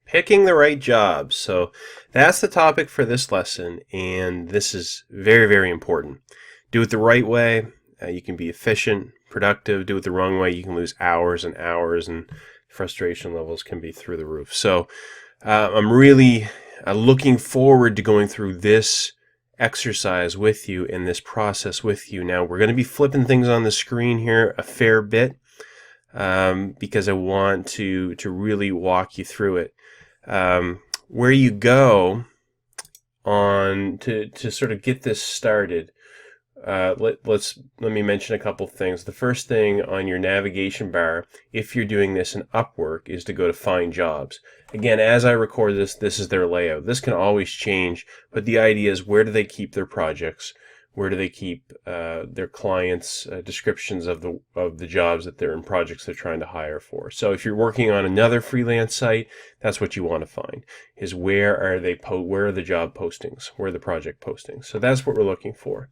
Picking the right jobs. So that's the topic for this lesson, and this is very, very important. Do it the right way. You can be efficient, productive. Do it the wrong way, you can lose hours and hours, and frustration levels can be through the roof. So I'm really looking forward to going through this exercise with you and this process with you. Now, we're going to be flipping things on the screen here a fair bit because I want to really walk you through it. Where you go on to sort of get this started, let me mention a couple things. The first thing on your navigation bar, if you're doing this in Upwork, is to go to Find Jobs. Again, as I record this, this is their layout. This can always change, but the idea is, where do they keep their projects? Where do they keep their clients' descriptions of the jobs that they're in, projects they're trying to hire for? So if you're working on another freelance site, that's what you want to find, is where are the job postings, where are the project postings? So that's what we're looking for.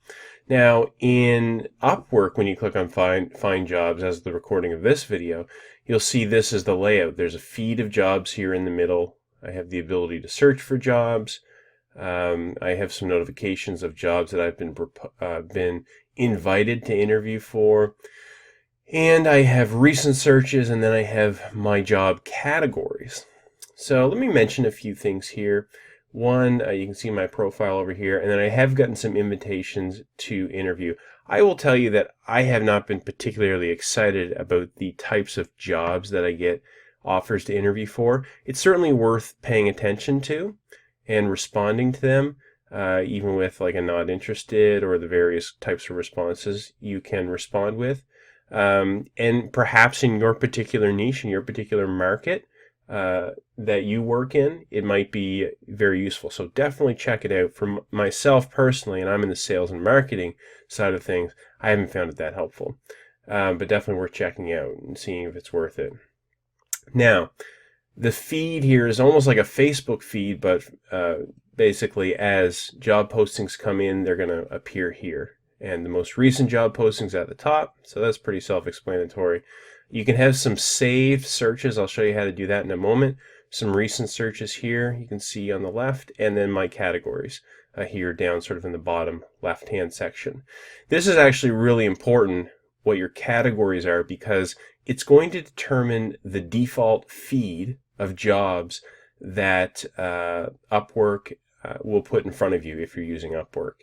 Now in Upwork, when you click on Find Jobs, as the recording of this video, you'll see this is the layout. There's a feed of jobs here in the middle. I have the ability to search for jobs. I have some notifications of jobs that I've been invited to interview for, and I have recent searches, and then I have my job categories. So let me mention a few things here. One, you can see my profile over here, and then I have gotten some invitations to interview. I will tell you that I have not been particularly excited about the types of jobs that I get offers to interview for. It's certainly worth paying attention to and responding to them, even with like a not interested or the various types of responses you can respond with. And perhaps in your particular niche, in your particular market that you work in, it might be very useful. So definitely check it out. For myself personally, and I'm in the sales and marketing side of things, I haven't found it that helpful. But definitely worth checking out and seeing if it's worth it. Now, the feed here is almost like a Facebook feed, but basically as job postings come in, they're going to appear here. And the most recent job postings at the top, so that's pretty self-explanatory. You can have some saved searches. I'll show you how to do that in a moment. Some recent searches here you can see on the left, and then my categories here down sort of in the bottom left-hand section. This is actually really important, what your categories are, because it's going to determine the default feed of jobs that Upwork will put in front of you if you're using Upwork.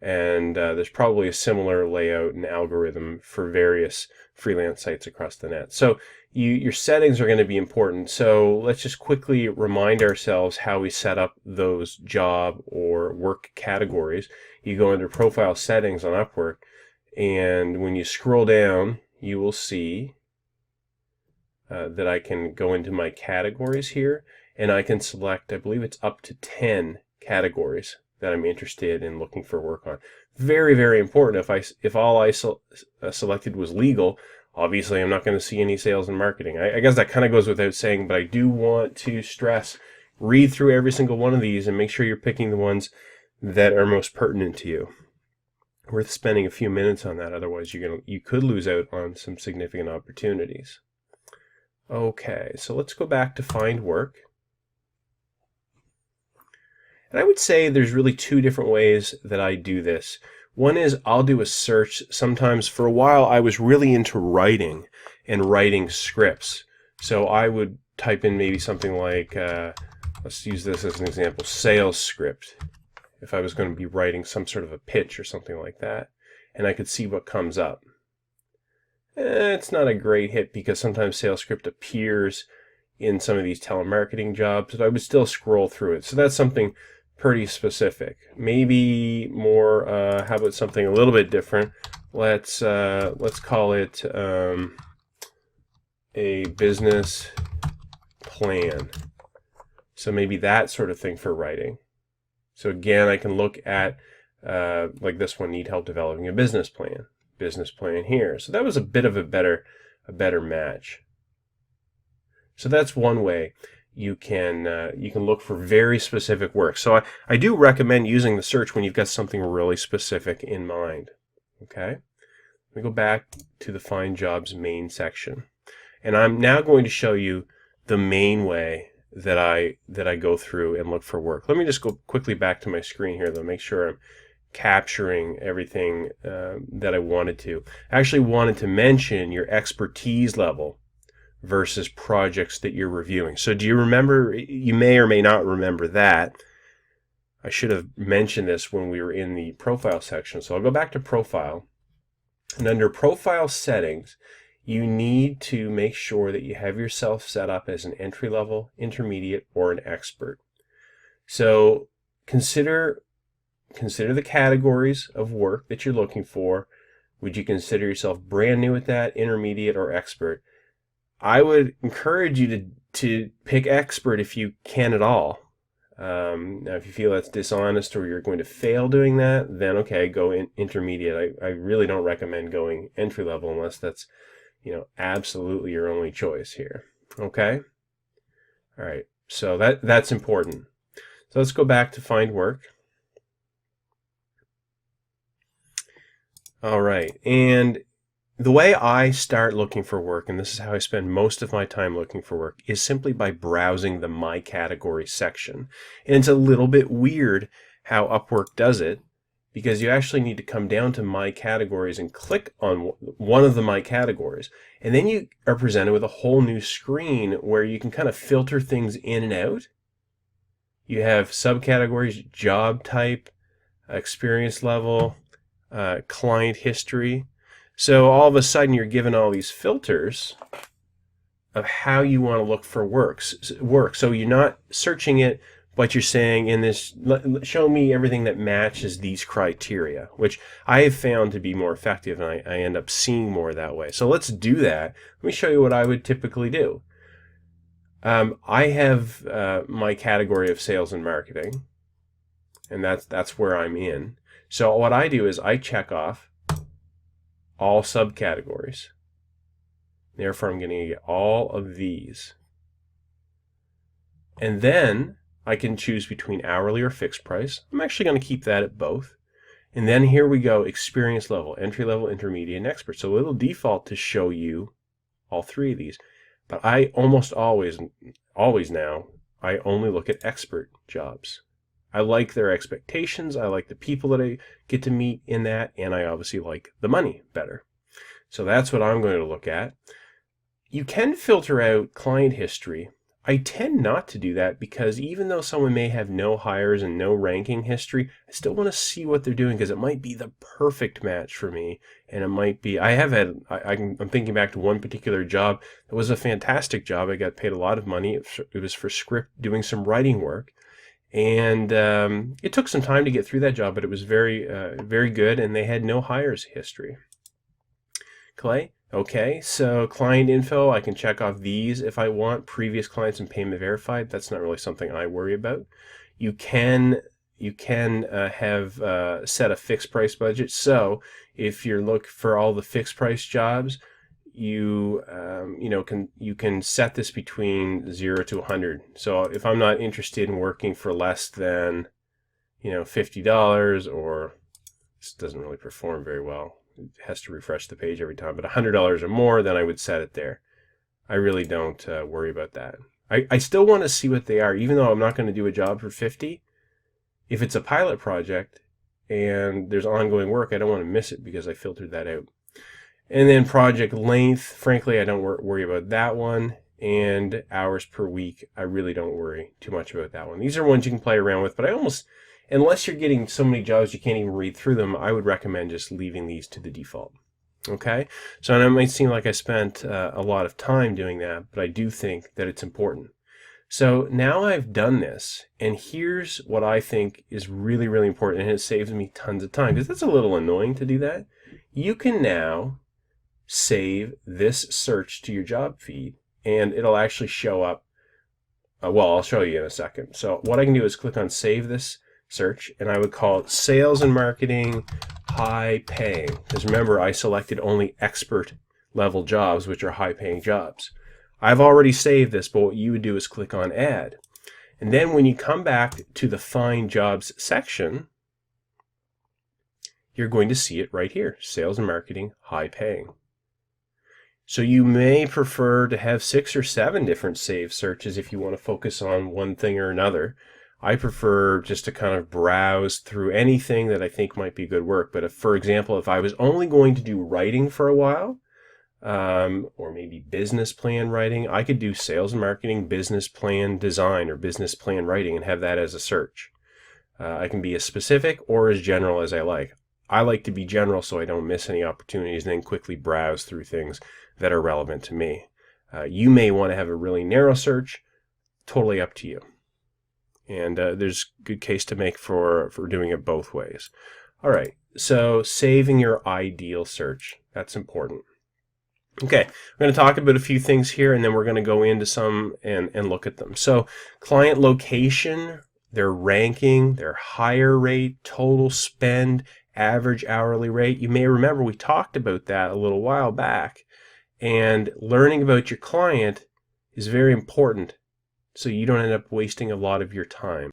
And there's probably a similar layout and algorithm for various freelance sites across the net. So your settings are going to be important. So let's just quickly remind ourselves how we set up those job or work categories. You go under Profile Settings on Upwork, and when you scroll down, you will see that I can go into my categories here, and I can select, I believe it's up to 10 categories that I'm interested in looking for work on. Very, very important. If all I selected was legal, obviously I'm not going to see any sales and marketing. I guess that kind of goes without saying, but I do want to stress, read through every single one of these and make sure you're picking the ones that are most pertinent to you. Worth spending a few minutes on that, otherwise you could lose out on some significant opportunities. Okay, so let's go back to Find Work. And I would say there's really two different ways that I do this. One is I'll do a search. Sometimes for a while I was really into writing and writing scripts. So I would type in maybe something like, let's use this as an example, sales script, if I was going to be writing some sort of a pitch or something like that. And I could see what comes up. It's not a great hit because sometimes sales script appears in some of these telemarketing jobs, but I would still scroll through it. So that's something pretty specific. Maybe more, how about something a little bit different? Let's call it a business plan. So maybe that sort of thing for writing. So again, I can look at, like this one, need help developing a business plan. Business plan here. So that was a bit of a better match. So that's one way you can look for very specific work. So I do recommend using the search when you've got something really specific in mind. Okay, let me go back to the Find Jobs main section, and I'm now going to show you the main way that I go through and look for work. Let me just go quickly back to my screen here though, make sure I'm capturing everything that I wanted to. I actually wanted to mention your expertise level versus projects that you're reviewing. So do you remember, you may or may not remember that. I should have mentioned this when we were in the profile section. So I'll go back to profile, and under profile settings, you need to make sure that you have yourself set up as an entry level, intermediate, or an expert. So consider the categories of work that you're looking for. Would you consider yourself brand new at that, intermediate, or expert? I would encourage you to pick expert if you can at all. Now, if you feel that's dishonest or you're going to fail doing that, then okay, go in intermediate. I really don't recommend going entry level unless that's, absolutely your only choice here. Okay? All right. So that's important. So let's go back to find work. All right. And the way I start looking for work, and this is how I spend most of my time looking for work, is simply by browsing the My Category section. And it's a little bit weird how Upwork does it, because you actually need to come down to My Categories and click on one of the My Categories. And then you are presented with a whole new screen where you can kind of filter things in and out. You have subcategories, job type, experience level, client history. So all of a sudden you're given all these filters of how you want to look for work. So you're not searching it, but you're saying in this, show me everything that matches these criteria, which I have found to be more effective, and I end up seeing more that way. So let's do that. Let me show you what I would typically do. I have my category of sales and marketing, and that's where I'm in. So what I do is I check off all subcategories. Therefore, I'm going to get all of these. And then I can choose between hourly or fixed price. I'm actually going to keep that at both. And then here we go, experience level, entry level, intermediate, and expert. So it'll default to show you all three of these. But I almost always now, I only look at expert jobs. I like their expectations, I like the people that I get to meet in that, and I obviously like the money better. So that's what I'm going to look at. You can filter out client history. I tend not to do that because even though someone may have no hires and no ranking history, I still want to see what they're doing because it might be the perfect match for me. And it might be, I'm thinking back to one particular job that was a fantastic job. I got paid a lot of money. It was for script, doing some writing work. And it took some time to get through that job, but it was very, very good, and they had no hires history. Clay? Okay, so client info, I can check off these if I want. Previous clients and payment verified. That's not really something I worry about. You can have set a fixed price budget. So if you're looking for all the fixed price jobs, you can set this between 0 to 100. So if I'm not interested in working for less than $50, or this doesn't really perform very well, it has to refresh the page every time, but $100 or more, then I would set it there. I really don't worry about that. I still want to see what they are, even though I'm not going to do a job for 50. If it's a pilot project and there's ongoing work, I don't want to miss it because I filtered that out. And then project length, frankly, I don't worry about that one. And hours per week, I really don't worry too much about that one. These are ones you can play around with, but unless you're getting so many jobs you can't even read through them, I would recommend just leaving these to the default. Okay? So it might seem like I spent a lot of time doing that, but I do think that it's important. So now I've done this, and here's what I think is really, really important, and it saves me tons of time, because that's a little annoying to do that. You can now save this search to your job feed, and it'll actually show up. Well, I'll show you in a second. So what I can do is click on Save This Search, and I would call it Sales and Marketing High Paying, because remember, I selected only expert level jobs, which are high paying jobs. I've already saved this, but what you would do is click on Add. And then when you come back to the Find Jobs section, you're going to see it right here, Sales and Marketing High Paying. So you may prefer to have 6 or 7 different saved searches if you want to focus on one thing or another. I prefer just to kind of browse through anything that I think might be good work. But if, for example, if I was only going to do writing for a while, or maybe business plan writing, I could do sales and marketing, business plan design, or business plan writing and have that as a search. I can be as specific or as general as I like. I like to be general so I don't miss any opportunities and then quickly browse through things that are relevant to me. You may want to have a really narrow search, totally up to you. And there's a good case to make for doing it both ways. All right, so saving your ideal search, that's important. Okay, we're going to talk about a few things here, and then we're going to go into some and look at them. So client location, their ranking, their hire rate, total spend, average hourly rate. You may remember we talked about that a little while back. And learning about your client is very important so you don't end up wasting a lot of your time.